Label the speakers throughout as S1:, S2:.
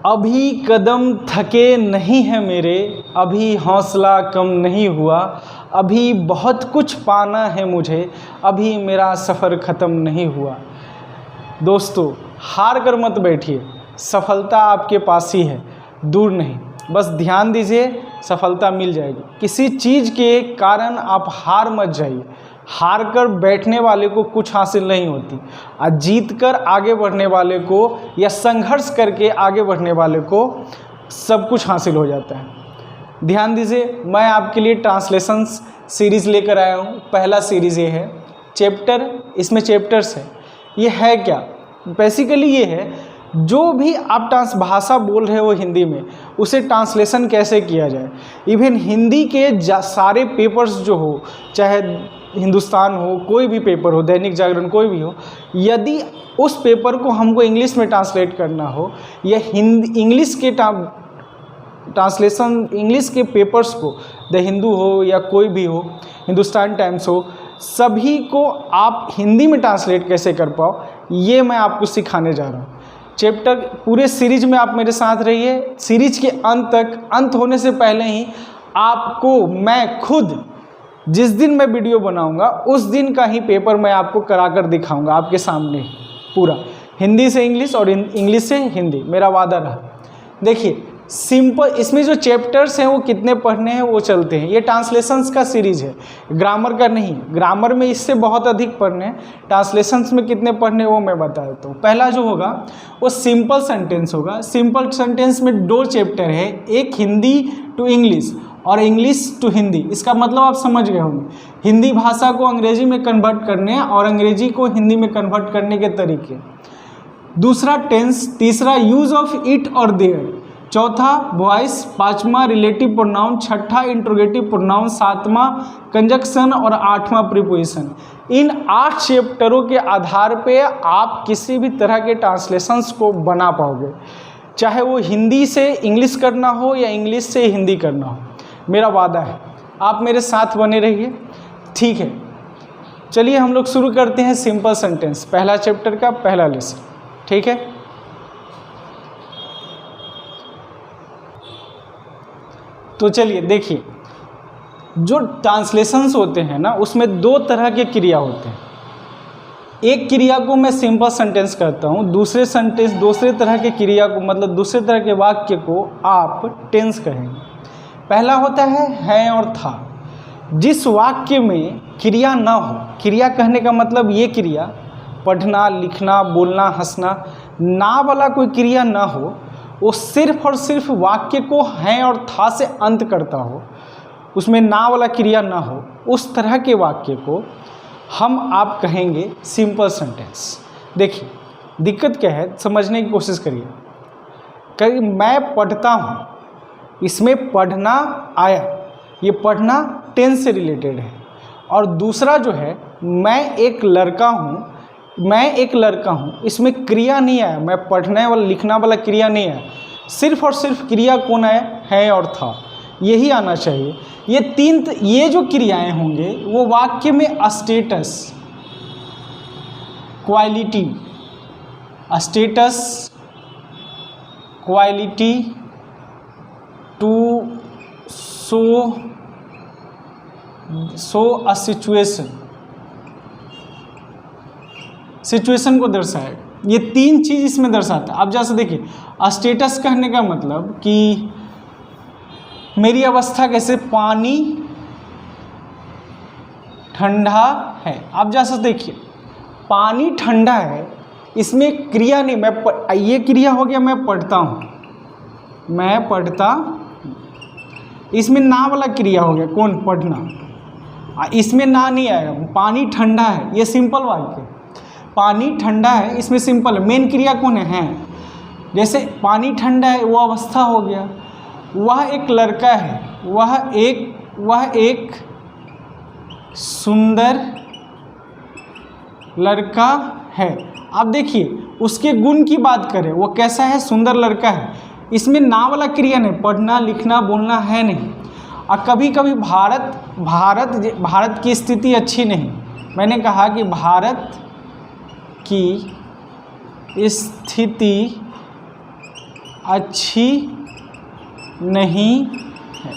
S1: अभी कदम थके नहीं हैं मेरे, अभी हौसला कम नहीं हुआ, अभी बहुत कुछ पाना है मुझे, अभी मेरा सफ़र ख़त्म नहीं हुआ। दोस्तों, हार कर मत बैठिए, सफलता आपके पास ही है, दूर नहीं। बस ध्यान दीजिए, सफलता मिल जाएगी। किसी चीज़ के कारण आप हार मत जाइए। हार कर बैठने वाले को कुछ हासिल नहीं होती, और जीत कर आगे बढ़ने वाले को या संघर्ष करके आगे बढ़ने वाले को सब कुछ हासिल हो जाता है। ध्यान दीजिए, मैं आपके लिए ट्रांसलेशंस सीरीज़ लेकर आया हूँ। पहला सीरीज़ ये है चैप्टर, इसमें चैप्टर्स है। ये है क्या? बेसिकली ये है जो भी आप भाषा बोल रहे हो हिंदी में, उसे ट्रांसलेशन कैसे किया जाए। इवन हिंदी के सारे पेपर्स जो हो, चाहे हिंदुस्तान हो, कोई भी पेपर हो, दैनिक जागरण कोई भी हो, यदि उस पेपर को हमको इंग्लिश में ट्रांसलेट करना हो या इंग्लिश के ट्रांसलेशन, इंग्लिश के पेपर्स को, द हिंदू हो या कोई भी हो, हिंदुस्तान टाइम्स हो, सभी को आप हिंदी में ट्रांसलेट कैसे कर पाओ, ये मैं आपको सिखाने जा रहा हूँ। चैप्टर पूरे सीरीज में आप मेरे साथ रहिए। सीरीज के अंत तक, अंत होने से पहले ही आपको मैं खुद जिस दिन मैं वीडियो बनाऊंगा उस दिन का ही पेपर मैं आपको करा कर दिखाऊंगा आपके सामने, पूरा हिंदी से इंग्लिश और इंग्लिश से हिंदी, मेरा वादा रहा। देखिए सिंपल, इसमें जो चैप्टर्स हैं वो कितने पढ़ने हैं वो चलते हैं। ये ट्रांसलेशंस का सीरीज़ है, ग्रामर का नहीं। ग्रामर में इससे बहुत अधिक पढ़ने हैं, ट्रांसलेशंस में कितने पढ़ने हैं वो मैं बता देता हूँ। पहला जो होगा वो सिंपल सेंटेंस होगा। सिंपल सेंटेंस में 2 चैप्टर है, एक हिंदी टू इंग्लिश और इंग्लिश टू हिंदी। इसका मतलब आप समझ गए होंगे, हिंदी भाषा को अंग्रेजी में कन्वर्ट करने और अंग्रेजी को हिंदी में कन्वर्ट करने के तरीके। दूसरा टेंस, तीसरा यूज़ ऑफ इट और देयर, चौथा वॉइस, पांचवा रिलेटिव प्रोनाउन, छठा इंट्रोगेटिव प्रोनाउन, सातवां कंजक्शन और आठवां प्रीपोजिशन। इन 8 चैप्टरों के आधार पे आप किसी भी तरह के ट्रांसलेशंस को बना पाओगे, चाहे वो हिंदी से इंग्लिश करना हो या इंग्लिश से हिंदी करना हो। मेरा वादा है, आप मेरे साथ बने रहिए, ठीक है। चलिए हम लोग शुरू करते हैं सिंपल सेंटेंस, पहला चैप्टर का पहला लेसन, ठीक है। तो चलिए देखिए, जो ट्रांसलेशंस होते हैं ना, उसमें 2 तरह के क्रिया होते हैं। एक क्रिया को मैं सिंपल सेंटेंस करता हूँ, दूसरे तरह के क्रिया को, मतलब दूसरे तरह के वाक्य को आप टेंस कहेंगे। पहला होता है और था। जिस वाक्य में क्रिया ना हो, क्रिया कहने का मतलब ये क्रिया, पढ़ना, लिखना, बोलना, हंसना, ना वाला कोई क्रिया ना हो, वो सिर्फ और सिर्फ वाक्य को हैं और था से अंत करता हो, उसमें ना वाला क्रिया ना हो, उस तरह के वाक्य को हम आप कहेंगे सिंपल सेंटेंस। देखिए दिक्कत क्या है, समझने की कोशिश करिए। कहीं मैं पढ़ता हूँ, इसमें पढ़ना आया, ये पढ़ना टेंस से रिलेटेड है। और दूसरा जो है मैं एक लड़का हूँ, इसमें क्रिया नहीं आया, मैं पढ़ने वाला लिखना वाला क्रिया नहीं आया, सिर्फ और सिर्फ क्रिया कौन आया, है और था, यही आना चाहिए। ये जो क्रियाएं होंगे वो वाक्य में status, quality, to show a situation को दर्शाएगा। ये 3 चीज़ इसमें दर्शाता है। अब जैसे देखिए, स्टेटस कहने का मतलब कि मेरी अवस्था कैसे, पानी ठंडा है। अब जैसे देखिए, पानी ठंडा है, इसमें क्रिया नहीं, ये क्रिया हो गया मैं पढ़ता हूँ, मैं पढ़ता, इसमें ना वाला क्रिया हो गया, कौन, पढ़ना, इसमें ना नहीं आएगा। पानी ठंडा है, ये सिंपल वाक्य, पानी ठंडा है, इसमें सिंपल है, मेन क्रिया कौन है। जैसे पानी ठंडा है, वो अवस्था हो गया। वह एक लड़का है, वह एक सुंदर लड़का है। अब देखिए उसके गुण की बात करें, वो कैसा है, सुंदर लड़का है, इसमें ना वाला क्रिया नहीं, पढ़ना, लिखना, बोलना है नहीं। और कभी कभी भारत की स्थिति अच्छी नहीं, मैंने कहा कि भारत की स्थिति अच्छी नहीं है।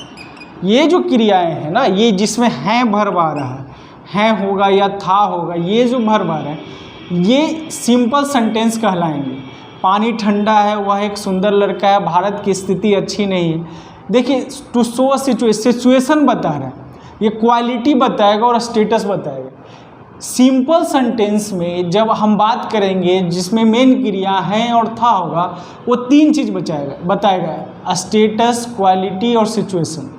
S1: ये जो क्रियाएं हैं ना, ये जिसमें हैं वर्ब आ रहा है होगा या था होगा, ये जो वर्ब आ रहा है ये सिंपल सेंटेंस कहलाएंगे। पानी ठंडा है, वह एक सुंदर लड़का है, भारत की स्थिति अच्छी नहीं है। देखिए, टू शो अ सिचुएशन बता रहा है, ये क्वालिटी बताएगा और स्टेटस बताएगा। सिंपल सेंटेंस में जब हम बात करेंगे जिसमें मेन क्रिया है और था होगा, वो तीन चीज़ बताएगा, स्टेटस, क्वालिटी और सिचुएशन।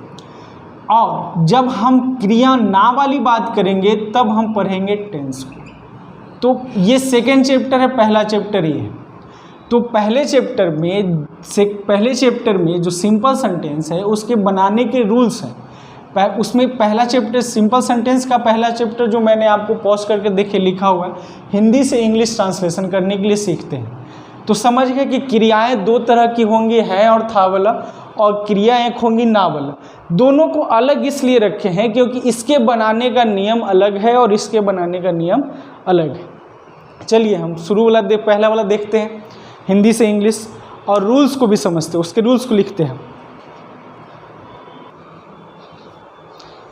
S1: और जब हम क्रिया ना वाली बात करेंगे तब हम पढ़ेंगे टेंस को। तो ये सेकेंड चैप्टर है, पहला चैप्टर ये है। तो पहले चैप्टर में जो सिंपल सेंटेंस है उसके बनाने के रूल्स हैं। उसमें पहला चैप्टर सिंपल सेंटेंस का पहला चैप्टर जो मैंने आपको पॉज करके देखिए लिखा हुआ है, हिंदी से इंग्लिश ट्रांसलेशन करने के लिए सीखते हैं। तो समझ गए कि क्रियाएं दो तरह की होंगी, है और था वाला, और क्रिया एक होंगी ना वाला। दोनों को अलग इसलिए रखे हैं क्योंकि इसके बनाने का नियम अलग है और इसके बनाने का नियम अलग है। चलिए हम पहला वाला देखते हैं, हिंदी से इंग्लिश, और रूल्स को भी समझते हैं, उसके रूल्स को लिखते हैं।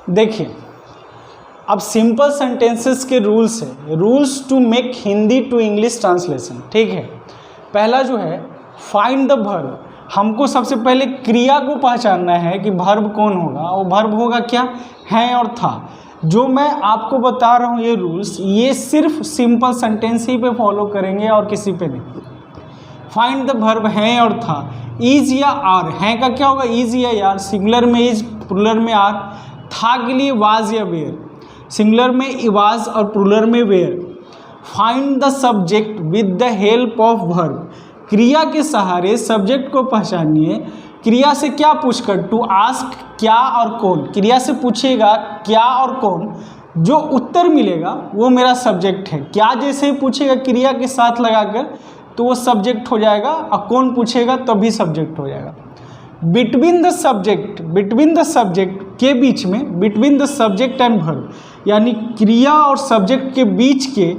S1: देखिए, अब सिंपल सेंटेंसेस के रूल्स है, rules to make Hindi to English translation. ठीक है, पहला जो है फाइंड द वर्ब। हमको सबसे पहले क्रिया को पहचानना है कि वर्ब कौन होगा, और वर्ब होगा क्या, है और था। जो मैं आपको बता रहा हूँ ये रूल्स, ये सिर्फ सिंपल सेंटेंस ही पे फॉलो करेंगे और किसी पे नहीं। फाइंड द वर्ब है और था, इज या आर। है का क्या होगा, इज या यार, सिंगुलर में इज, प्लूरल में आर। था के लिए वाज या वेयर, सिंगुलर में वाज और प्लूरल में were. Find the subject with the help of verb. क्रिया के सहारे सब्जेक्ट को पहचानिए। क्रिया से क्या पूछकर, टू आस्क, क्या और कौन। क्रिया से पूछेगा क्या और कौन, जो उत्तर मिलेगा वो मेरा सब्जेक्ट है। क्या जैसे ही पूछेगा क्रिया के साथ लगाकर तो वो सब्जेक्ट हो जाएगा, और कौन पूछेगा तभी सब्जेक्ट हो जाएगा। बिटवीन द सब्जेक्ट के बीच में, between the subject and verb, यानी क्रिया और सब्जेक्ट के बीच के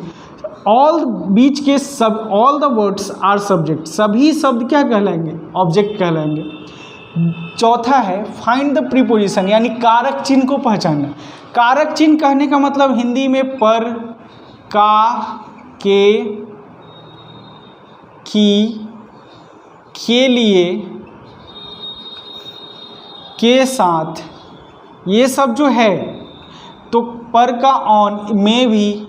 S1: all the words are subject. सभी शब्द क्या कहलाएंगे, ऑब्जेक्ट कहलाएंगे। चौथा है फाइंड द प्रीपोजिशन, यानी कारक चिन्ह को पहचानना। कारक चिन्ह कहने का मतलब हिंदी में पर, का, के, की, के लिए, के साथ, ये सब जो है। तो पर का ऑन, में भी,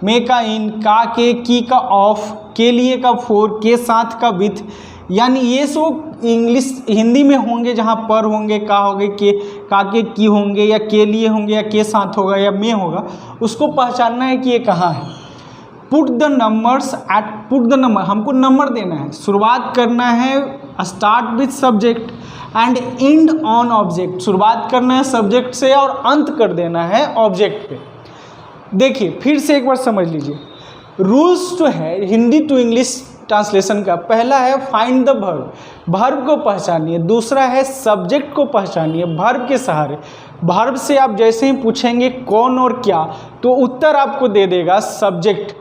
S1: में का इन, का के, की का ऑफ, के लिए का फॉर, के साथ का विथ, यानी ये सब हिंदी में होंगे जहाँ पर होंगे, का होंगे, के, का के, की होंगे, या के लिए होंगे, या के साथ होगा, या में होगा। उसको पहचानना है कि ये कहाँ है। पुट द नंबर, हमको नंबर देना है। शुरुआत करना है start with subject and and on object. शुरुआत करना है सब्जेक्ट से और अंत कर देना है ऑब्जेक्ट पे। देखिए फिर से एक बार समझ लीजिए, रूल्स जो है हिंदी टू इंग्लिश ट्रांसलेशन का, पहला है फाइंड द वर्ब, वर्ब को पहचानिए। दूसरा है सब्जेक्ट को पहचानिए वर्ब के सहारे। वर्ब से आप जैसे ही पूछेंगे कौन और क्या, तो उत्तर आपको दे देगा सब्जेक्ट।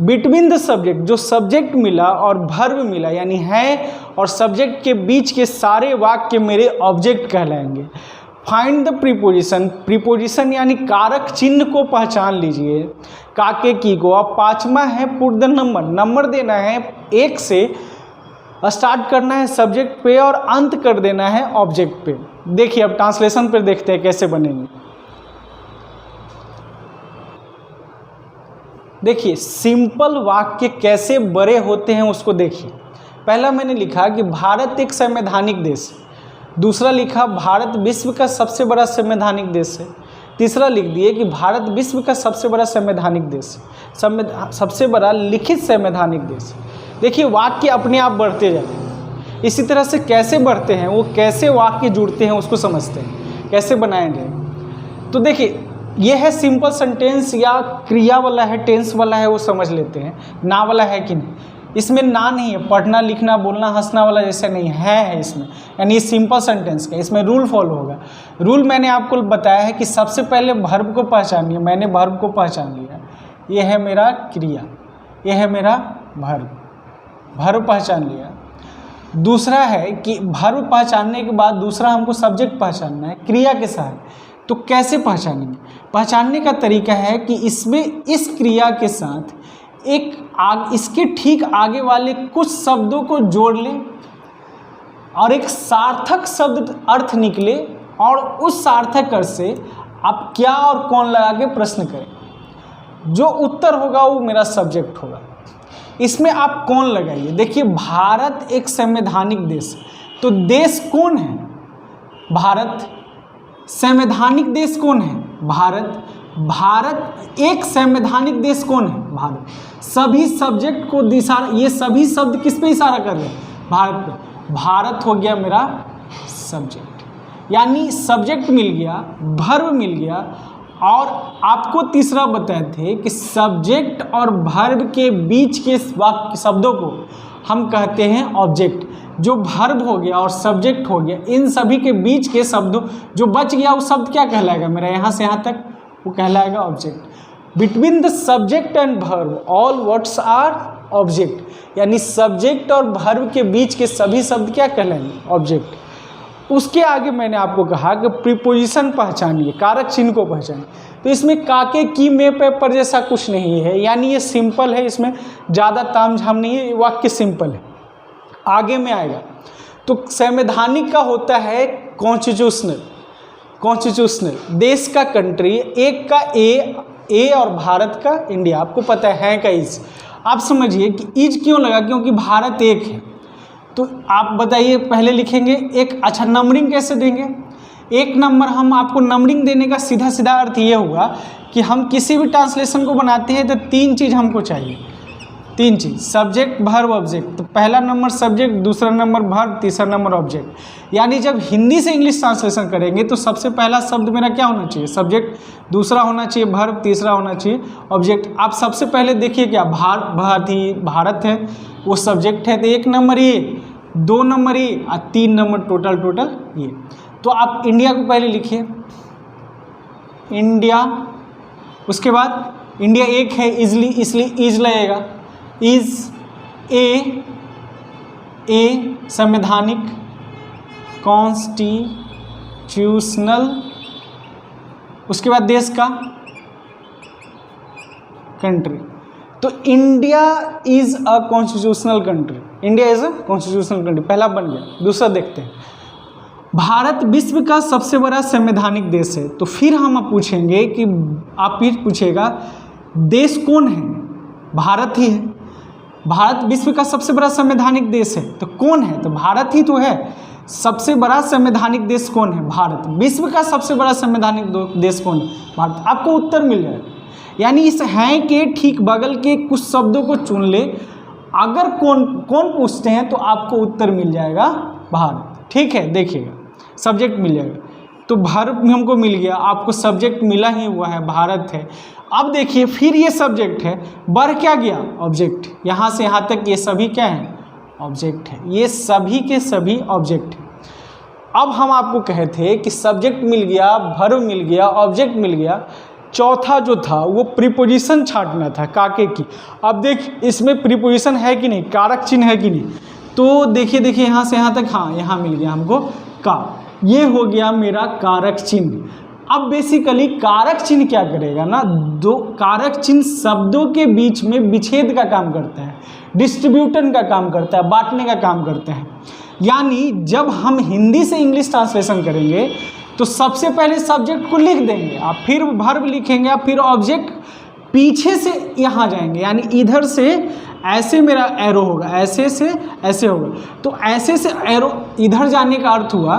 S1: बिटवीन द सब्जेक्ट, जो सब्जेक्ट मिला और वर्ब मिला, यानी है और सब्जेक्ट के बीच के सारे वाक्य मेरे ऑब्जेक्ट कहलाएंगे। फाइंड द प्रीपोजिशन यानी कारक चिन्ह को पहचान लीजिए, काके की को। अब पांचवा है पुट द नंबर देना है, एक से स्टार्ट करना है सब्जेक्ट पे और अंत कर देना है ऑब्जेक्ट पे। देखिए अब ट्रांसलेशन पे देखते हैं कैसे बनेंगे। देखिए सिंपल वाक्य कैसे बड़े होते हैं उसको देखिए। पहला मैंने लिखा कि भारत एक संवैधानिक देश है। दूसरा लिखा भारत विश्व का सबसे बड़ा संवैधानिक देश है। तीसरा लिख दिए कि भारत विश्व का सबसे बड़ा संवैधानिक देश है, सबसे बड़ा लिखित संवैधानिक देश है। देखिए वाक्य अपने आप बढ़ते जाते हैं। इसी तरह से कैसे बढ़ते हैं, वो कैसे वाक्य जुड़ते हैं उसको समझते हैं, कैसे बनाए गए। तो देखिए ये है सिंपल सेंटेंस, या क्रिया वाला है, टेंस वाला है, वो समझ लेते हैं। ना वाला है कि नहीं, इसमें ना नहीं है, पढ़ना लिखना बोलना हंसना वाला जैसे नहीं है इसमें, यानी सिंपल सेंटेंस का। इसमें रूल फॉलो होगा। रूल मैंने आपको बताया है कि सबसे पहले वर्ब को पहचानिए। मैंने वर्ब को पहचान लिया, ये है मेरा क्रिया, ये है मेरा वर्ब पहचान लिया। दूसरा है कि वर्ब पहचानने के बाद दूसरा हमको सब्जेक्ट पहचानना है क्रिया के साथ। तो कैसे पहचानेंगे? पहचानने का तरीका है कि इसमें इस क्रिया के साथ इसके ठीक आगे वाले कुछ शब्दों को जोड़ लें और एक सार्थक शब्द अर्थ निकले और उस सार्थक अर्थ से आप क्या और कौन लगा के प्रश्न करें। जो उत्तर होगा वो मेरा सब्जेक्ट होगा। इसमें आप कौन लगाइए। देखिए, भारत एक संवैधानिक देश है, तो देश कौन है? भारत। संवैधानिक देश कौन है? भारत। भारत एक संवैधानिक देश कौन है? भारत। सभी सब्जेक्ट को इशारा, ये सभी शब्द किस पे इशारा कर रहे हैं? भारत पे। भारत हो गया मेरा सब्जेक्ट, यानी सब्जेक्ट मिल गया, वर्ब मिल गया। और आपको तीसरा बताए थे कि सब्जेक्ट और वर्ब के बीच के वाक्य शब्दों को हम कहते हैं ऑब्जेक्ट। जो वर्ब हो गया और सब्जेक्ट हो गया, इन सभी के बीच के शब्दों जो बच गया वो शब्द क्या कहलाएगा मेरा? यहाँ से यहाँ तक वो कहलाएगा object. Between the subject and verb all words are object, यानी सब्जेक्ट और वर्ब के बीच के सभी शब्द क्या कहलाएंगे? ऑब्जेक्ट। उसके आगे मैंने आपको कहा कि प्रीपोजिशन पहचानिए, कारक चिन्ह को पहचानिए। तो इसमें काके की में पेपर जैसा कुछ नहीं है, यानी ये सिंपल है, इसमें ज़्यादा तामझाम नहीं है, वाक्य सिंपल है। आगे में आएगा तो संवैधानिक का होता है कॉन्स्टिट्यूशनल। कॉन्स्टिट्यूशनल देश का कंट्री, एक का ए और भारत का इंडिया। आपको पता है का इज। आप समझिए कि इज क्यों लगा? क्योंकि भारत एक है। तो आप बताइए, पहले लिखेंगे एक। अच्छा, नंबरिंग कैसे देंगे? एक नंबर, हम आपको नंबरिंग देने का सीधा सीधा अर्थ ये हुआ कि हम किसी भी ट्रांसलेशन को बनाते हैं तो तीन चीज़ हमको चाहिए। तीन चीज़, सब्जेक्ट वर्ब ऑब्जेक्ट। तो पहला नंबर सब्जेक्ट, दूसरा नंबर वर्ब, तीसरा नंबर ऑब्जेक्ट। यानी जब हिंदी से इंग्लिश ट्रांसलेशन करेंगे तो सबसे पहला शब्द मेरा क्या होना चाहिए? सब्जेक्ट, दूसरा होना चाहिए वर्ब, तीसरा होना चाहिए ऑब्जेक्ट। आप सबसे पहले देखिए क्या भारत है, वो सब्जेक्ट है, तो एक नंबर ये, दो नंबर ये और तीन नंबर टोटल ये। तो आप इंडिया को पहले लिखिए, इंडिया। उसके बाद इंडिया एक है इसलिए इज लगेगा। इज ए संवैधानिक, कॉन्स्टिट्यूशनल। उसके बाद देश का, कंट्री। तो India is a constitutional country. India is a constitutional country, पहला बन गया। दूसरा देखते हैं, भारत विश्व का सबसे बड़ा संवैधानिक देश है। तो फिर हम पूछेंगे कि आप फिर पूछेगा देश कौन है? भारत ही है। भारत विश्व का सबसे बड़ा संवैधानिक देश है, तो कौन है? तो भारत ही तो है। सबसे बड़ा संवैधानिक देश कौन है? भारत। विश्व का सबसे बड़ा संवैधानिक देश कौन है? भारत। आपको उत्तर मिल जाएगा। यानी इस हैं के ठीक बगल के कुछ शब्दों को चुन ले, अगर कौन पूछते हैं तो आपको उत्तर मिल जाएगा भारत। ठीक है, देखिएगा, सब्जेक्ट मिल जाएगा। तो भारत में हमको मिल गया, आपको सब्जेक्ट मिला ही हुआ है, भारत है। अब देखिए, फिर ये सब्जेक्ट है, बढ़ क्या गया? ऑब्जेक्ट। यहाँ से यहाँ तक ये सभी क्या है? ऑब्जेक्ट है। ये सभी के सभी ऑब्जेक्ट है। अब हम आपको कहे थे कि सब्जेक्ट मिल गया, वर्ब मिल गया, ऑब्जेक्ट मिल गया, चौथा जो था वो प्रीपोजिशन छांटना था काके की। अब देख, इसमें प्रीपोजिशन है कि नहीं, कारक चिन्ह है कि नहीं। तो देखिए यहाँ से यहाँ तक, हाँ यहाँ मिल गया हमको का। ये हो गया मेरा कारक चिन्ह। अब बेसिकली कारक चिन्ह क्या करेगा ना, दो कारक चिन्ह शब्दों के बीच में विच्छेद का काम करता है, डिस्ट्रीब्यूशन का काम करता है, बांटने का काम करता है। यानी जब हम हिंदी से इंग्लिश ट्रांसलेशन करेंगे तो सबसे पहले सब्जेक्ट को लिख देंगे, आप फिर वर्ब लिखेंगे, आप फिर ऑब्जेक्ट, पीछे से यहाँ जाएंगे। यानी इधर से ऐसे मेरा एरो होगा, ऐसे से ऐसे होगा। तो ऐसे से एरो इधर जाने का अर्थ हुआ,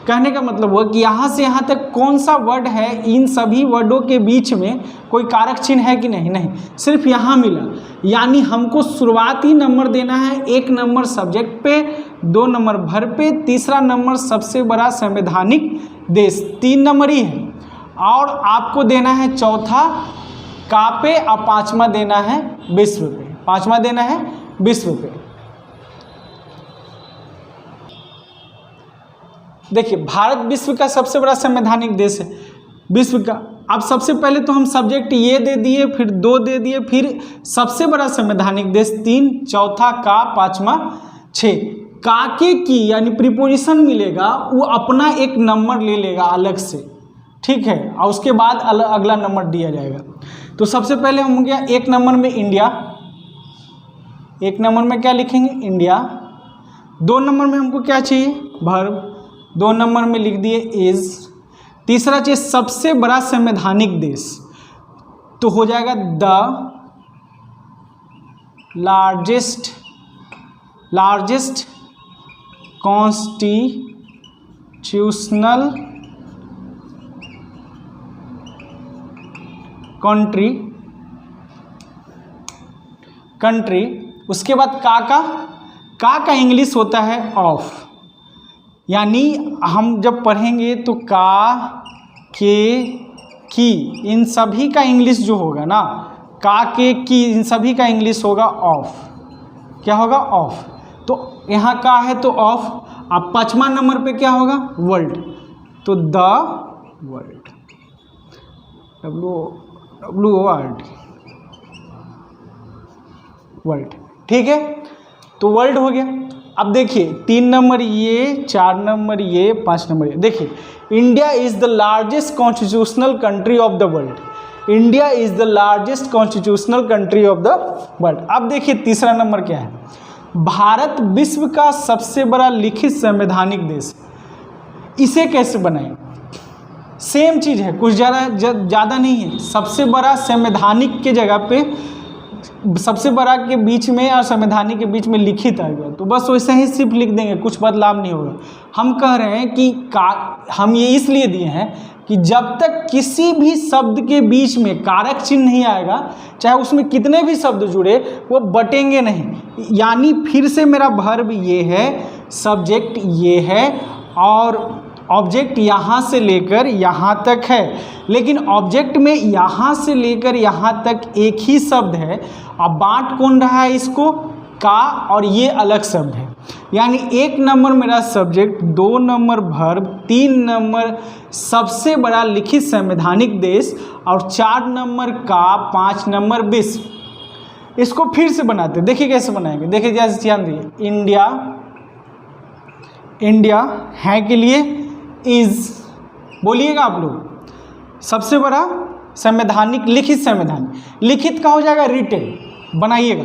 S1: कहने का मतलब हुआ कि यहाँ से यहाँ तक कौन सा वर्ड है, इन सभी वर्डों के बीच में कोई कारक चिन्ह है कि नहीं? नहीं, सिर्फ यहाँ मिला। यानी हमको शुरुआती नंबर देना है, एक नंबर सब्जेक्ट पे, दो नंबर वर्ब पे, तीसरा नंबर सबसे बड़ा संवैधानिक देश, तीन नंबर ही है। और आपको देना है चौथा का पे, और पाँचवा देना है विश्व पे, पाँचवा देना है विश्व पे। देखिए, भारत विश्व का सबसे बड़ा संवैधानिक देश है, विश्व का। अब सबसे पहले तो हम सब्जेक्ट ये दे दिए, फिर दो दे दिए, फिर सबसे बड़ा संवैधानिक देश तीन, चौथा का, पाँचवा 6। काके की यानी प्रीपोजिशन मिलेगा वो अपना एक नंबर ले लेगा अलग से, ठीक है, और उसके बाद अगला नंबर दिया जाएगा। तो सबसे पहले हम हो गया एक नंबर में इंडिया, एक नंबर में क्या लिखेंगे इंडिया। 2 नंबर में हमको क्या चाहिए वर्ब, 2 नंबर में लिख दिए इज। तीसरा चाहिए सबसे बड़ा संवैधानिक देश, तो हो जाएगा द लार्जेस्ट कॉन्स्टिट्यूशनल कंट्री। उसके बाद का इंग्लिश होता है ऑफ, यानी हम जब पढ़ेंगे तो का, के, की, इन सभी का इंग्लिश जो होगा ना, का, के, की, इन सभी का इंग्लिश होगा ऑफ। क्या होगा ऑफ। तो यहाँ का है तो ऑफ। अब 5वां नंबर पे क्या होगा वर्ल्ड, तो द वर्ल्ड, वर्ल्ड, ठीक है। तो वर्ल्ड हो गया। अब देखिए 3 नंबर ये, 4 नंबर ये, 5 नंबर ये। देखिए India is the largest constitutional country of the world, India is the largest constitutional country of the world. अब देखिए तीसरा नंबर क्या है, भारत विश्व का सबसे बड़ा लिखित संवैधानिक देश। इसे कैसे बनाएं, सेम चीज़ है, कुछ ज़्यादा नहीं है। सबसे बड़ा संवैधानिक के जगह पे सबसे बड़ा के बीच में और संवैधानिक के बीच में लिखित आएगा, तो बस वैसे ही सिर्फ लिख देंगे, कुछ बदलाव नहीं होगा। हम कह रहे हैं कि हम ये इसलिए दिए हैं कि जब तक किसी भी शब्द के बीच में कारक चिन्ह नहीं आएगा, चाहे उसमें कितने भी शब्द जुड़े, वो बटेंगे नहीं। यानी फिर से मेरा वर्ब ये है, सब्जेक्ट ये है और ऑब्जेक्ट यहाँ से लेकर यहाँ तक है, लेकिन ऑब्जेक्ट में यहाँ से लेकर यहाँ तक एक ही शब्द है। अब बांट कौन रहा है इसको, का, और ये अलग शब्द है। यानी 1 नंबर मेरा सब्जेक्ट, 2 नंबर वर्ब, 3 नंबर सबसे बड़ा लिखित संवैधानिक देश और 4 नंबर का, 5 नंबर विश्व। इसको फिर से बनाते, देखिए कैसे बनाएंगे। देखिए जैसे ध्यान दिए, इंडिया है के लिए इज, बोलिएगा आप लोग, सबसे बड़ा संवैधानिक, लिखित संवैधानिक, लिखित का हो जाएगा रिटेन, बनाइएगा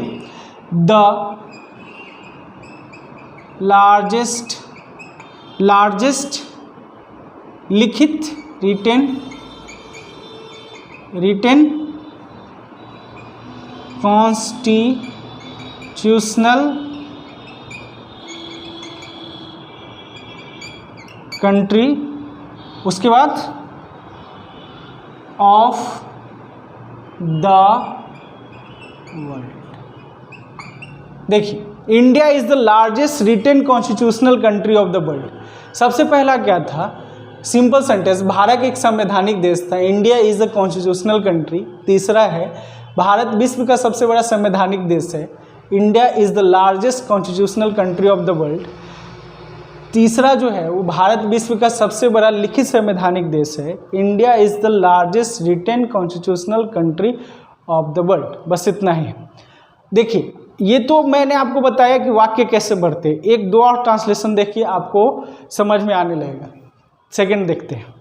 S1: द लार्जेस्ट लिखित रिटेन कॉन्स्टिट्यूशनल कंट्री। उसके बाद ऑफ द वर्ल्ड। देखिए India is the largest written constitutional country of the world. सबसे पहला क्या था, सिंपल सेंटेंस, भारत एक संवैधानिक देश था, India is the constitutional country. तीसरा है भारत विश्व का सबसे बड़ा संवैधानिक देश है, India is the largest constitutional country of the world. तीसरा जो है वो भारत विश्व का सबसे बड़ा लिखित संवैधानिक देश है, India is the largest written constitutional country of the world. बस इतना ही है। देखिए ये तो मैंने आपको बताया कि वाक्य कैसे बढ़ते, 1-2 और ट्रांसलेशन देखिए, आपको समझ में आने लगेगा। सेकंड देखते हैं।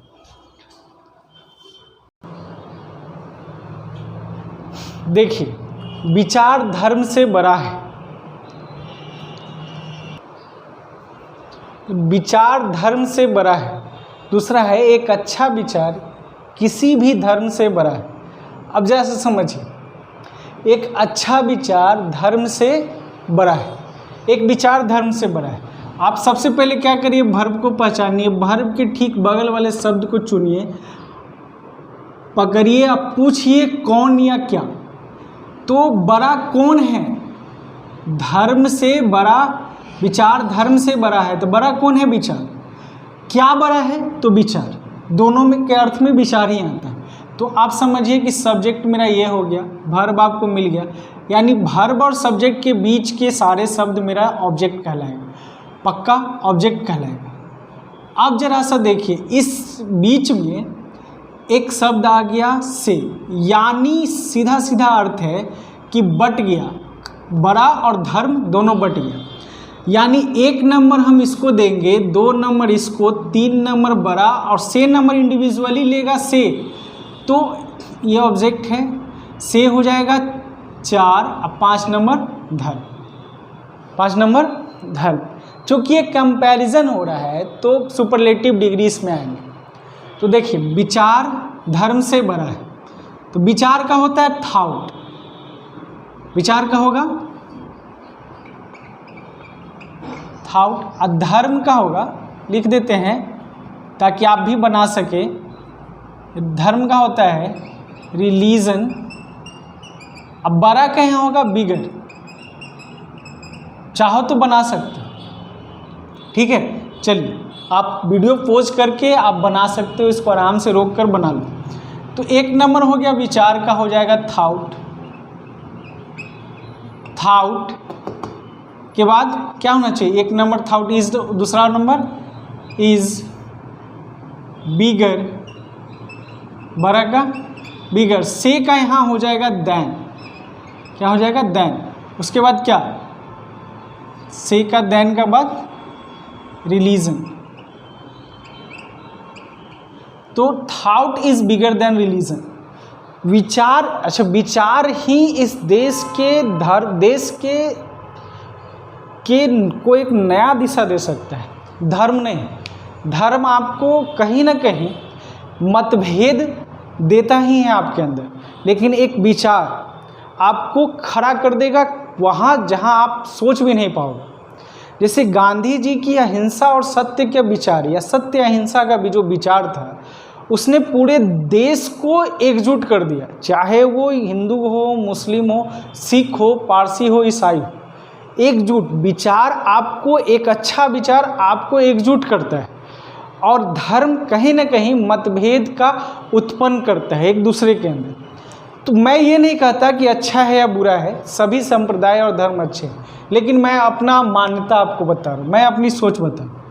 S1: देखिए विचार धर्म से बड़ा है, विचार धर्म से बड़ा है। दूसरा है एक अच्छा विचार किसी भी धर्म से बड़ा है। अब जैसे समझिए, एक अच्छा विचार धर्म से बड़ा है, एक विचार धर्म से बड़ा है। आप सबसे पहले क्या करिए, वर्ब को पहचानिए, वर्ब के ठीक बगल वाले शब्द को चुनिए, पकड़िए, आप पूछिए कौन या क्या। तो बड़ा कौन है, धर्म से बड़ा, विचार धर्म से बड़ा है, तो बड़ा कौन है, विचार। क्या बड़ा है, तो विचार, दोनों में के अर्थ में विचार ही आता है। तो आप समझिए कि सब्जेक्ट मेरा ये हो गया, वर्ब आपको मिल गया, यानी वर्ब और सब्जेक्ट के बीच के सारे शब्द मेरा ऑब्जेक्ट कहलाएगा, पक्का ऑब्जेक्ट कहलाएगा। अब जरा सा देखिए, इस बीच में एक शब्द आ गया से, यानी सीधा सीधा अर्थ है कि बट गया, बड़ा और धर्म दोनों बट गया। यानी 1 नंबर हम इसको देंगे, 2 नंबर इसको, 3 नंबर बड़ा और से नंबर इंडिविजुअली लेगा से, तो ये ऑब्जेक्ट है, से हो जाएगा 4 और 5 नंबर धर्म, 5 नंबर धर्म। चूँकि ये कंपैरिजन हो रहा है तो सुपरलेटिव डिग्री इसमें आएंगे। तो देखिए विचार धर्म से बड़ा है, तो विचार का होता है थाउट, विचार का होगा थाउट, और धर्म का होगा, लिख देते हैं ताकि आप भी बना सके, धर्म का होता है रिलीजन। अब बड़ा का यहाँ होगा बिगर, चाहो तो बना सकते हो, ठीक है। चलिए आप वीडियो पोज करके आप बना सकते हो, इसको आराम से रोक कर बना लो। तो 1 नंबर हो गया विचार का, हो जाएगा थाउट, थाउट के बाद क्या होना चाहिए, 1 नंबर थाउट इज, दूसरा नंबर इज बिगर, बड़ा का बिगर, से का यहाँ हो जाएगा देन, क्या हो जाएगा देन, उसके बाद क्या, से का देन का बाद रिलीजन, तो thought is bigger than religion. विचार, अच्छा विचार ही इस देश के देश के को एक नया दिशा दे सकता है, धर्म नहीं। धर्म आपको कहीं ना कहीं मतभेद देता ही है आपके अंदर, लेकिन एक विचार आपको खड़ा कर देगा वहाँ जहाँ आप सोच भी नहीं पाओगे। जैसे गांधी जी की अहिंसा और सत्य के विचार, या सत्य अहिंसा का भी जो विचार था, उसने पूरे देश को एकजुट कर दिया, चाहे वो हिंदू हो, मुस्लिम हो, सिख हो, पारसी हो, ईसाई हो। एकजुट विचार आपको, एक अच्छा विचार आपको एकजुट करता है, और धर्म कहीं ना कहीं मतभेद का उत्पन्न करता है एक दूसरे के अंदर। तो मैं ये नहीं कहता कि अच्छा है या बुरा है, सभी संप्रदाय और धर्म अच्छे हैं, लेकिन मैं अपना मान्यता आपको बता रहा हूँ, मैं अपनी सोच बता रहा हूँ।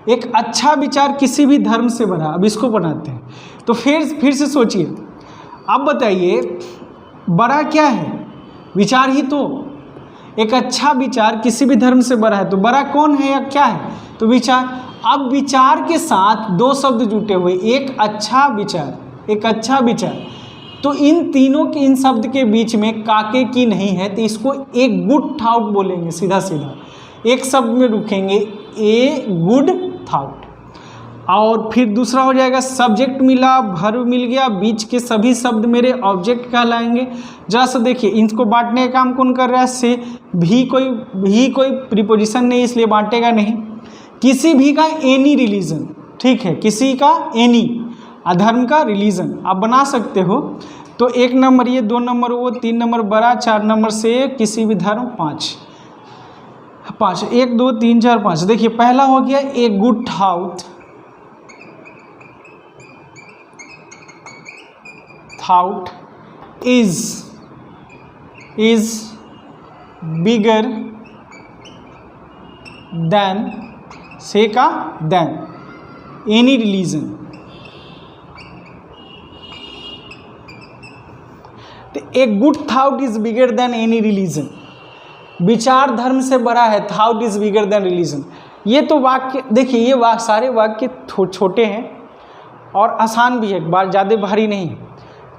S1: एक अच्छा विचार किसी भी धर्म से बना, अब इसको बनाते हैं। तो फिर से सोचिए, अब बताइए बड़ा क्या है, विचार ही तो। एक अच्छा विचार किसी भी धर्म से बड़ा है, तो बड़ा कौन है या क्या है, तो विचार। अब विचार के साथ 2 शब्द जुटे हुए, एक अच्छा विचार, एक अच्छा विचार, तो इन तीनों के, इन शब्द के बीच में काके की नहीं है, तो इसको एक गुड थाउट बोलेंगे, सीधा सीधा एक शब्द में रुकेंगे, ए गुड थाउट। और फिर दूसरा हो जाएगा सब्जेक्ट मिला, वर्ब मिल गया, बीच के सभी शब्द मेरे ऑब्जेक्ट कहलाएंगे। जरा सा देखिए, इनको बांटने का काम कौन कर रहा है, से भी कोई प्रीपोजिशन नहीं, इसलिए बांटेगा नहीं। किसी भी का एनी रिलीजन, ठीक है, किसी का एनी, अधर्म का रिलीजन आप बना सकते हो। तो 1 नंबर ये, 2 नंबर वो, 3 नंबर बड़ा, 4 नंबर से किसी भी धर्म, 5 1 2 3 4 5। देखिए पहला हो गया a good thought, thought is bigger than, से का देन, एनी रिलीजन। तो a good thought is bigger than any religion, विचार धर्म से बड़ा है, thought is bigger than religion. ये तो वाक्य देखिए, ये सारे वाक्य छोटे हैं और आसान भी है, बात ज़्यादा भारी नहीं है।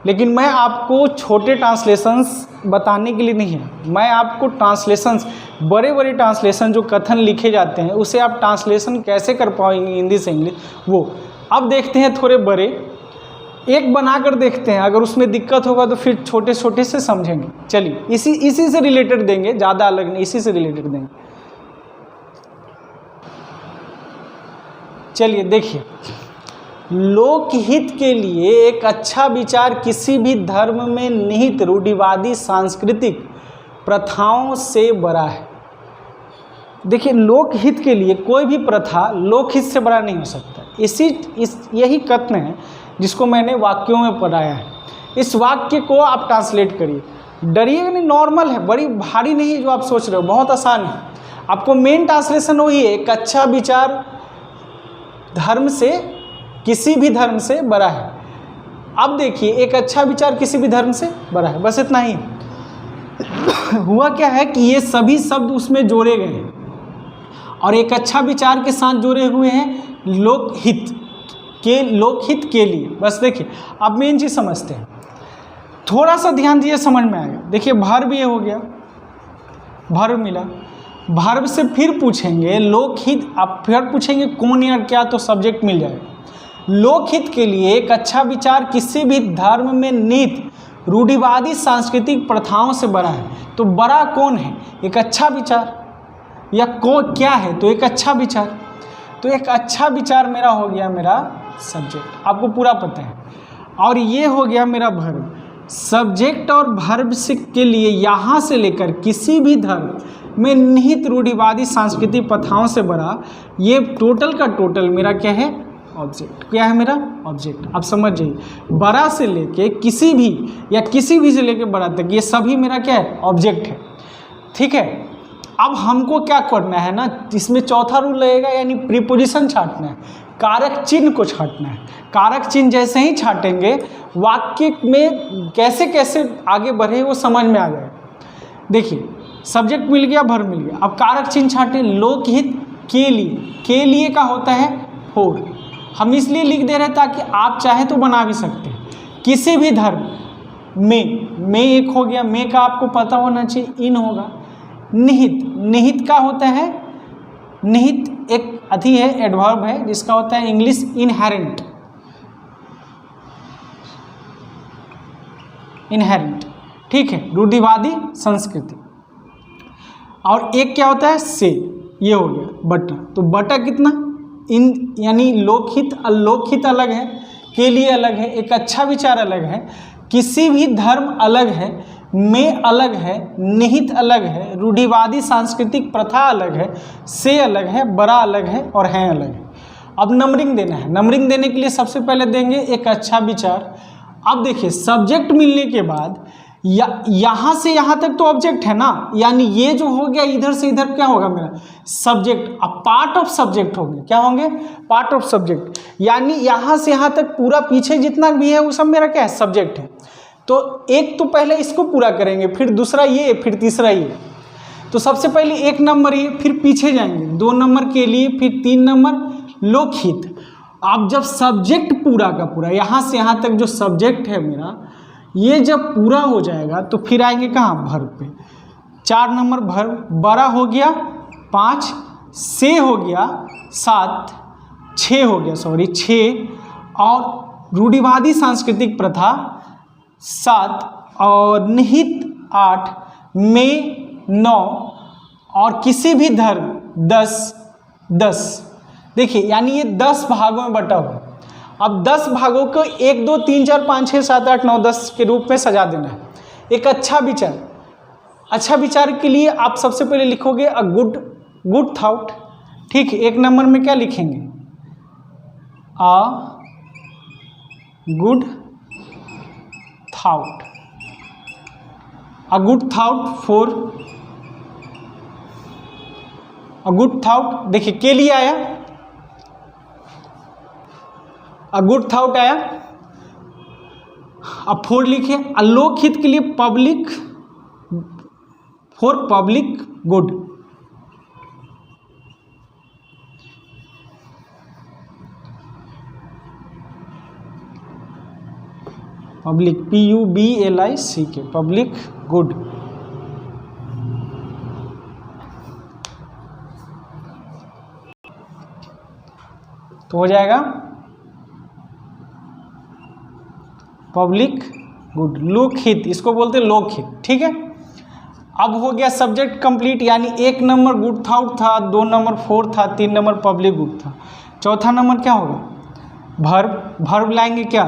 S1: लेकिन मैं आपको छोटे ट्रांसलेशंस बताने के लिए नहीं है, मैं आपको ट्रांसलेशंस, बड़े बड़े ट्रांसलेशन जो कथन लिखे जाते हैं, उसे आप ट्रांसलेशन कैसे कर पाएंगे हिंदी से इंग्लिश, वो अब देखते हैं। थोड़े बड़े एक बनाकर देखते हैं, अगर उसमें दिक्कत होगा तो फिर छोटे छोटे से समझेंगे। चलिए इसी से रिलेटेड देंगे, ज़्यादा अलग नहीं, इसी से रिलेटेड देंगे। चलिए देखिए, लोकहित के लिए एक अच्छा विचार किसी भी धर्म में निहित रूढ़िवादी सांस्कृतिक प्रथाओं से बड़ा है। देखिए लोकहित के लिए कोई भी प्रथा लोकहित से बड़ा नहीं हो सकता। यही कथन है जिसको मैंने वाक्यों में पढ़ाया है। इस वाक्य को आप ट्रांसलेट करिए, डरिएगा नहीं, नॉर्मल है, बड़ी भारी नहीं है जो आप सोच रहे हो, बहुत आसान है। आपको मेन ट्रांसलेशन वही है, एक अच्छा विचार धर्म से, किसी भी धर्म से बड़ा है। अब देखिए, एक अच्छा विचार किसी भी धर्म से बड़ा है, बस इतना ही। हुआ क्या है कि ये सभी शब्द उसमें जोड़े गए हैं। और एक अच्छा विचार के साथ जुड़े हुए हैं लोकहित के लिए। बस देखिए, अब मेन चीज़ समझते हैं, थोड़ा सा ध्यान दिए, समझ में आएगा। देखिए वर्ब ये हो गया, वर्ब मिला, वर्ब से फिर पूछेंगे लोकहित, आप फिर पूछेंगे कौन या क्या, तो सब्जेक्ट मिल जाएगा। लोकहित के लिए एक अच्छा विचार किसी भी धर्म में निहित रूढ़िवादी सांस्कृतिक प्रथाओं से बड़ा है। तो बड़ा कौन है? एक अच्छा विचार, या क्या है? तो एक अच्छा विचार। तो एक अच्छा विचार मेरा हो गया मेरा सब्जेक्ट, आपको पूरा पता है। और ये हो गया मेरा वर्ब। सब्जेक्ट और वर्ब से के लिए यहाँ से लेकर किसी भी धर्म में निहित रूढ़िवादी सांस्कृतिक प्रथाओं से बड़ा, ये टोटल का टोटल मेरा क्या है? ऑब्जेक्ट। क्या है मेरा? ऑब्जेक्ट। आप समझ जाइए, बड़ा से लेके किसी भी, या किसी भी से लेके बड़ा तक, ये सभी मेरा क्या है? ऑब्जेक्ट है। ठीक है, अब हमको क्या करना है ना, इसमें चौथा रूल लगेगा, यानी प्रीपोजिशन छांटना है, कारक चिन्ह को छांटना है। कारक चिन्ह जैसे ही छांटेंगे, वाक्य में कैसे कैसे आगे बढ़े वो समझ में आ जाएगा। देखिए, सब्जेक्ट मिल गया, वर्ब मिल गया, अब कारक चिन्ह छांटे। लोकहित के लिए का होता है फॉर, हम इसलिए लिख दे रहे हैं ताकि आप चाहे तो बना भी सकते हैं। किसी भी धर्म में एक हो गया, में का आपको पता होना चाहिए, इन होगा। निहित का होता है, निहित एक अधि है, एडवर्ब है, जिसका होता है इंग्लिश इनहेरेंट। ठीक है, रूढ़िवादी संस्कृति। और एक क्या होता है? से, ये हो गया बटा। तो बटा कितना? इन, यानी लोकहित अलग है, के लिए अलग है, एक अच्छा विचार अलग है, किसी भी धर्म अलग है, में अलग है, निहित अलग है, रूढ़िवादी सांस्कृतिक प्रथा अलग है, से अलग है, बड़ा अलग है, और है अलग है। अब नंबरिंग देना है। नंबरिंग देने के लिए सबसे पहले देंगे एक अच्छा विचार। अब देखिए, सब्जेक्ट मिलने के बाद यहाँ से यहाँ तक तो ऑब्जेक्ट है ना, यानी ये जो हो गया इधर से इधर क्या होगा मेरा? सब्जेक्ट। अब पार्ट ऑफ सब्जेक्ट होंगे, क्या होंगे? पार्ट ऑफ सब्जेक्ट, यानी यहाँ से यहाँ तक पूरा पीछे जितना भी है वो सब मेरा क्या है? सब्जेक्ट है। तो एक तो पहले इसको पूरा करेंगे, फिर दूसरा ये, फिर तीसरा ये। तो सबसे पहले 1 नंबर ये, फिर पीछे जाएंगे 2 नंबर के लिए, फिर 3 नंबर लोकहित। अब जब सब्जेक्ट पूरा का पूरा यहाँ से यहाँ तक जो सब्जेक्ट है मेरा, ये जब पूरा हो जाएगा तो फिर आएंगे कहाँ? वर्ब पे। 4 नंबर वर्ब, बड़ा हो गया 5, से हो गया 7, 6 हो गया 6, और रूढ़िवादी सांस्कृतिक प्रथा 7, और निहित 8, में 9, और किसी भी धर्म 10। देखिए, यानी ये 10 भागों में बटा हुआ। अब 10 भागों को 1 2 3 4 5 6 7 8 9 10 के रूप में सजा देना है। एक अच्छा विचार, अच्छा विचार के लिए आप सबसे पहले लिखोगे अ गुड थॉट। ठीक है, 1 नंबर में क्या लिखेंगे? A good thought. A good thought for, a good thought. देखिए, के लिए आया, अ गुड थॉट आया। अब फॉर लिखे, लोकहित के लिए public, for public good. Public, PUBLIC, public good. तो हो जाएगा पब्लिक गुड, लोकहित, इसको बोलते हैं लोकहित। ठीक है, अब हो गया सब्जेक्ट कंप्लीट, यानी 1 नंबर गुड थॉट था, 2 नंबर फॉर था, 3 नंबर पब्लिक गुड था। चौथा नंबर क्या होगा? वर्ब। वर्ब लाएंगे क्या?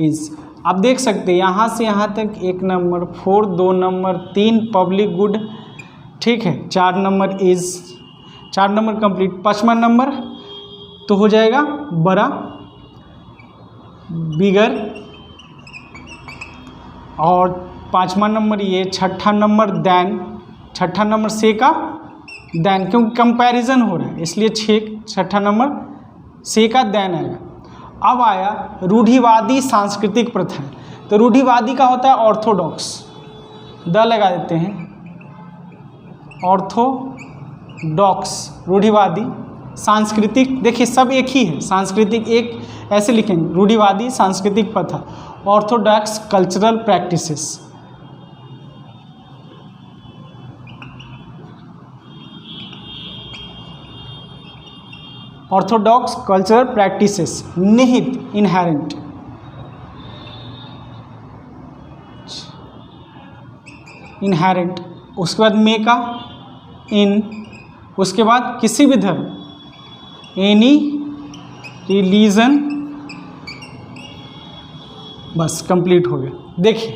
S1: इज। आप देख सकते हैं यहाँ से यहाँ तक 1 number for, 2 number 3 public good. ठीक है, 4 नंबर इज, 4 नंबर कंप्लीट। 5वां नंबर तो हो जाएगा बड़ा, बिगर, और 5वां नंबर ये। 6ठा नंबर देन, 6ठा नंबर से का देन, क्योंकि कंपैरिजन हो रहा है इसलिए 6ठा नंबर से का देन आएगा। अब आया रूढ़िवादी सांस्कृतिक प्रथा। तो रूढ़िवादी का होता है ऑर्थोडॉक्स, द लगा देते हैं, ऑर्थोडॉक्स। ऑर्थोडॉक्स रूढ़िवादी, सांस्कृतिक, देखिए सब एक ही है, सांस्कृतिक एक ऐसे लिखेंगे, रूढ़िवादी सांस्कृतिक प्रथा, Orthodox cultural practices, Orthodox cultural practices, निहित इनहेरेंट, इनहेरेंट, उसके बाद मे का इन, उसके बाद किसी भी धर्म, एनी रिलीजन, बस कंप्लीट हो गया। देखिए,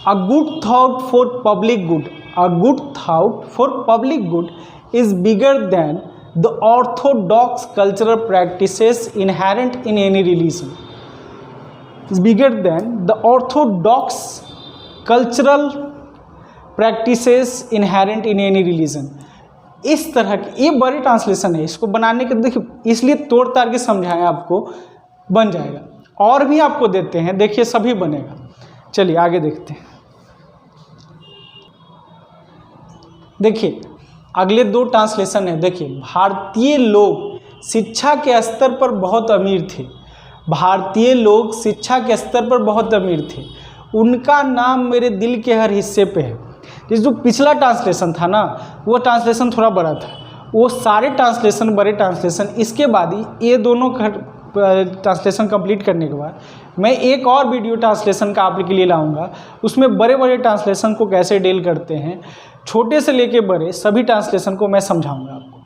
S1: a good thought for public good, a good thought for public good is bigger than the Orthodox cultural practices inherent in any religion, is bigger than the Orthodox cultural practices inherent in any religion. इस तरह के ये बड़ी translation है, इसको बनाने के देखिए इसलिए तोड़ ताड़ के समझाएं, आपको बन जाएगा। और भी आपको देते हैं, देखिए सभी बनेगा। चलिए आगे देखते हैं। देखिए अगले दो ट्रांसलेशन है। देखिए, भारतीय लोग शिक्षा के स्तर पर बहुत अमीर थे, भारतीय लोग शिक्षा के स्तर पर बहुत अमीर थे, उनका नाम मेरे दिल के हर हिस्से पे है। इस जो पिछला ट्रांसलेशन था ना, वो ट्रांसलेशन थोड़ा बड़ा था, वो सारे ट्रांसलेशन बड़े ट्रांसलेशन, इसके बाद ही ये दोनों ट्रांसलेशन कंप्लीट करने के बाद मैं एक और वीडियो ट्रांसलेशन का आप के लिए लाऊंगा, उसमें बड़े बड़े ट्रांसलेशन को कैसे डील करते हैं, छोटे से लेके बड़े सभी ट्रांसलेशन को मैं समझाऊंगा आपको।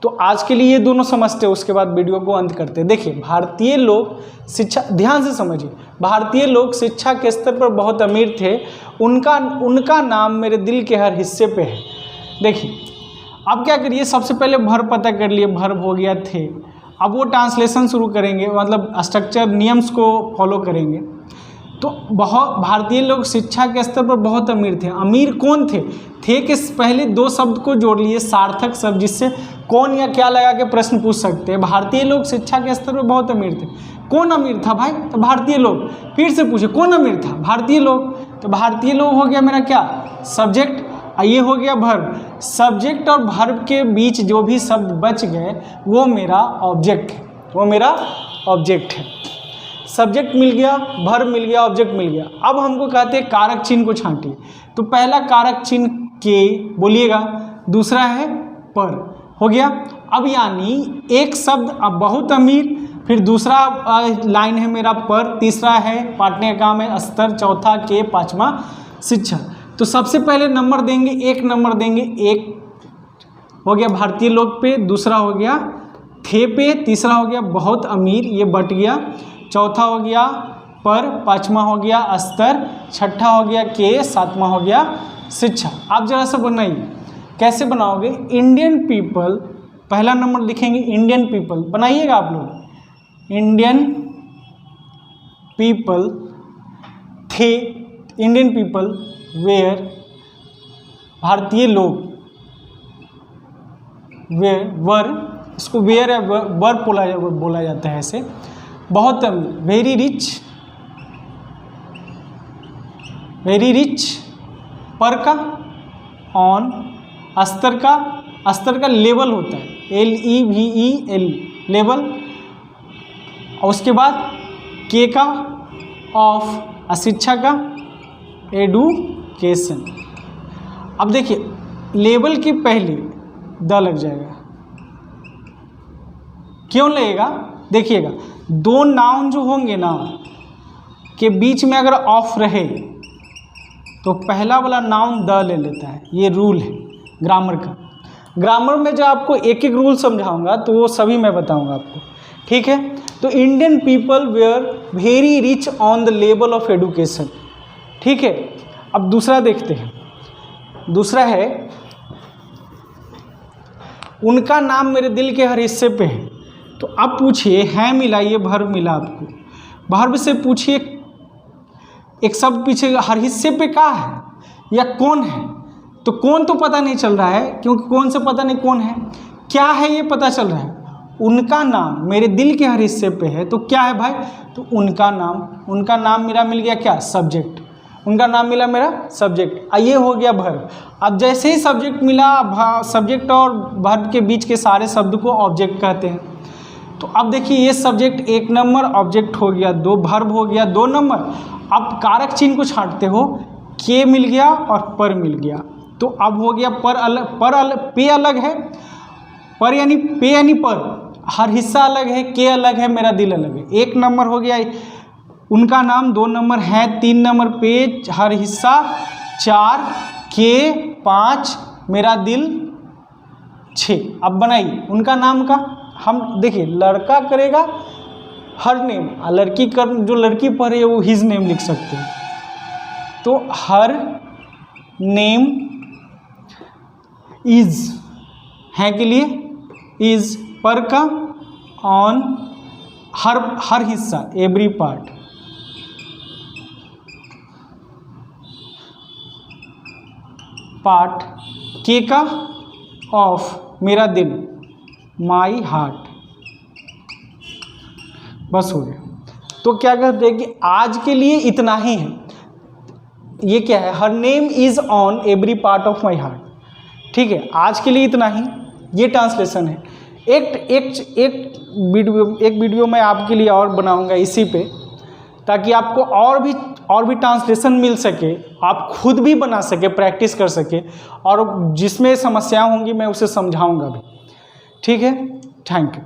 S1: तो आज के लिए ये दोनों समझते हैं, उसके बाद वीडियो को अंत करते हैं। देखिए, भारतीय लोग शिक्षा, ध्यान से समझिए, भारतीय लोग शिक्षा के स्तर पर बहुत अमीर थे, उनका नाम मेरे दिल के हर हिस्से पे है। देखिए अब क्या करिए, सबसे पहले वर्ब पता कर लिए, वर्ब हो गया थे। अब वो ट्रांसलेशन शुरू करेंगे, मतलब स्ट्रक्चर नियम्स को फॉलो करेंगे। तो बहुत भारतीय लोग शिक्षा के स्तर पर बहुत अमीर थे। अमीर कौन थे के पहले दो शब्द को जोड़ लिए, सार्थक शब्द, जिससे कौन या क्या लगा के प्रश्न पूछ सकते हैं। भारतीय लोग शिक्षा के स्तर पर बहुत अमीर थे। कौन अमीर था भाई? तो भारतीय लोग। फिर से पूछे कौन अमीर था? भारतीय लोग। तो भारतीय लोग हो गया मेरा क्या, सब्जेक्ट, ये हो गया वर्ब। सब्जेक्ट और वर्ब के बीच जो भी शब्द बच गए वो मेरा ऑब्जेक्ट है, वो मेरा ऑब्जेक्ट है। सब्जेक्ट मिल गया, वर्ब मिल गया, ऑब्जेक्ट मिल गया। अब हमको कहते हैं कारक चिन्ह को छांटिए। तो पहला कारक चिन्ह के बोलिएगा, दूसरा है पर, हो गया। अब यानी एक शब्द अब बहुत अमीर, फिर दूसरा लाइन है मेरा पर, तीसरा है पाटने का काम है स्तर, चौथा के, पांचवा शिक्षा। तो सबसे पहले नंबर देंगे, एक नंबर देंगे, एक हो गया भारतीय लोग पे, दूसरा हो गया थे पे, तीसरा हो गया बहुत अमीर, ये बट गया, चौथा हो गया पर, पांचवा हो गया स्तर, छठा हो गया के, सातवां हो गया शिक्षा। आप जरा सा बनाइए, कैसे बनाओगे? इंडियन पीपल, पहला नंबर लिखेंगे इंडियन पीपल, बनाइएगा आप लोग। इंडियन पीपल थे, इंडियन पीपल वेयर, भारतीय लोग वेयर, वर, इसको वेयर है वर बोला जाता है ऐसे, बहुत अमीर, वेरी रिच, वेरी रिच, पर का ऑन, अस्तर का लेवल होता है LEVEL लेवल, और उसके बाद के का ऑफ, शिक्षा का एडुकेशन। अब देखिए लेवल के पहले द लग जाएगा, क्यों लगेगा? देखिएगा दो नाउन जो होंगे ना के बीच में अगर ऑफ रहे तो पहला वाला नाउन द ले लेता है, ये रूल है ग्रामर का। ग्रामर में जो आपको एक एक रूल समझाऊंगा तो वो सभी मैं बताऊंगा आपको, ठीक है। तो Indian people were very rich on the level of education, ठीक है। अब दूसरा देखते हैं, दूसरा है उनका नाम मेरे दिल के हर हिस्से पे है। तो अब पूछिए, है मिला, ये वर्ब मिला आपको, वर्ब से पूछिए एक शब्द पीछे हर हिस्से पे का है या कौन है। तो कौन तो पता नहीं चल रहा है, क्योंकि कौन से पता नहीं कौन है, क्या है ये पता चल रहा है। उनका नाम मेरे दिल के हर हिस्से पे है, तो क्या है भाई? तो उनका नाम मेरा मिल गया क्या, सब्जेक्ट। उनका नाम मिला मेरा सब्जेक्ट। ये हो गया वर्ब। अब जैसे ही सब्जेक्ट मिला, सब्जेक्ट और वर्ब के बीच के सारे शब्द को ऑब्जेक्ट कहते हैं। तो अब देखिए ये सब्जेक्ट 1 नंबर, ऑब्जेक्ट हो गया 2, वर्ब हो गया 2 नंबर। अब कारक चिन्ह को छांटते हो, के मिल गया और पर मिल गया। तो अब हो गया पर अलग, पे अलग है, पर यानी पे यानी पर, हर हिस्सा अलग है, के अलग है, मेरा दिल अलग है। 1 नंबर हो गया उनका नाम, 2 नंबर है, 3 नंबर पे, हर हिस्सा 4, के 5, मेरा दिल 6। अब बनाइए उनका नाम का। हम देखिए लड़का करेगा हर नेम, लड़की कर जो लड़की पढ़े वो हिज नेम लिख सकते हैं। तो हर नेम इज है के लिए इज, पर का ऑन, हर हिस्सा एवरी पार्ट, के का ऑफ मेरा दिल, माई हार्ट। बस हो गया। तो क्या कहते हैं कि आज के लिए इतना ही है। ये क्या है, her name is on every part of my heart. ठीक है, आज के लिए इतना ही, ये ट्रांसलेशन है। एक वीडियो मैं आपके लिए और बनाऊंगा इसी पे, ताकि आपको और भी ट्रांसलेशन मिल सके, आप खुद भी बना सके, प्रैक्टिस कर सके, और जिसमें समस्याएं होंगी मैं उसे समझाऊंगा भी। ठीक है, थैंक यू।